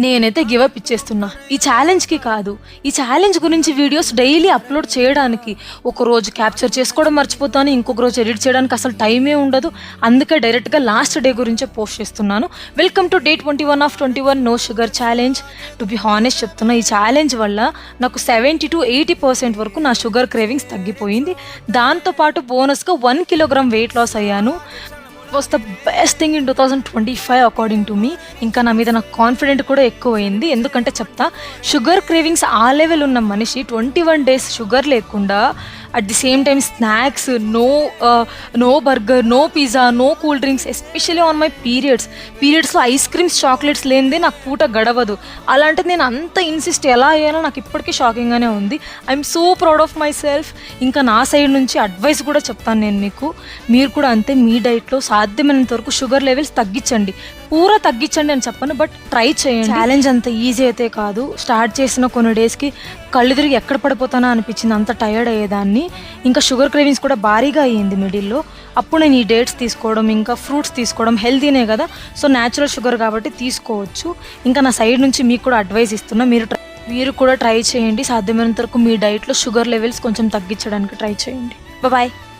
నేనైతే గివప్ ఇచ్చేస్తున్నా. ఈ ఛాలెంజ్‌కి కాదు. ఈ ఛాలెంజ్ గురించి వీడియోస్ డైలీ అప్‌లోడ్ చేయడానికి. ఒకరోజు క్యాప్చర్ చేసుకోవడం మర్చిపోతాను. ఇంకొక రోజు ఎడిట్ చేయడానికి అసలు టైమే ఉండదు. అందుకే డైరెక్ట్‌గా లాస్ట్ డే గురించే పోస్ట్ చేస్తున్నాను. Welcome to day 21 of 21 no sugar challenge. To be honest చెప్తున్నా, ఈ ఛాలెంజ్ వల్ల నాకు 70-80% వరకు నా షుగర్ క్రేవింగ్స్ తగ్గిపోయింది. దాంతో పాటు బోనస్‌గా 1 కిలోగ్రామ్ వెయిట్ లాస్ అయ్యాను. Was the best thing in 2025 according to me. ఇంకా నా మీద నాకు కాన్ఫిడెంట్ కూడా ఎక్కువైంది. ఎందుకంటే చెప్తా, షుగర్ క్రేవింగ్స్ ఆ లెవెల్ ఉన్న మనిషి 21 డేస్ షుగర్ లేకుండా at the same time snacks, no burger, no pizza, no cool drinks, especially on my పీరియడ్స్లో ఐస్ క్రీమ్స్, చాక్లెట్స్ లేనిదే నాకు పూట గడవదు. అలాంటిది నేను అంత ఇన్సిస్ట్ ఎలా అయ్యానో నాకు ఇప్పటికీ షాకింగ్గానే ఉంది. I'm so proud of my self. ఇంకా నా సైడ్ నుంచి అడ్వైస్ కూడా చెప్తాను నేను మీకు. మీరు కూడా అంతే, మీ డైట్లో సాధ్యమైనంత వరకు షుగర్ లెవెల్స్ తగ్గించండి. పూరా తగ్గించండి అని చెప్పను, బట్ ట్రై చేయండి. ఛాలెంజ్ అంత ఈజీ అయితే కాదు. స్టార్ట్ చేసిన కొన్ని డేస్కి కళ్ళు తిరిగి ఎక్కడ పడిపోతానో అనిపించింది, అంత టైర్డ్ అయ్యేదాన్ని. ఇంకా షుగర్ క్రేవింగ్స్ కూడా భారీగా అయ్యింది మిడిల్లో. అప్పుడు నేను ఈ డేట్స్ తీసుకోవడం, ఇంకా ఫ్రూట్స్ తీసుకోవడం హెల్తీనే కదా, సో న్యాచురల్ షుగర్ కాబట్టి తీసుకోవచ్చు. ఇంకా నా సైడ్ నుంచి మీకు కూడా అడ్వైస్ ఇస్తున్నా, మీరు కూడా ట్రై చేయండి. సాధ్యమైనంత వరకు మీ డైట్లో షుగర్ లెవెల్స్ కొంచెం తగ్గించడానికి ట్రై చేయండి. బాయ్.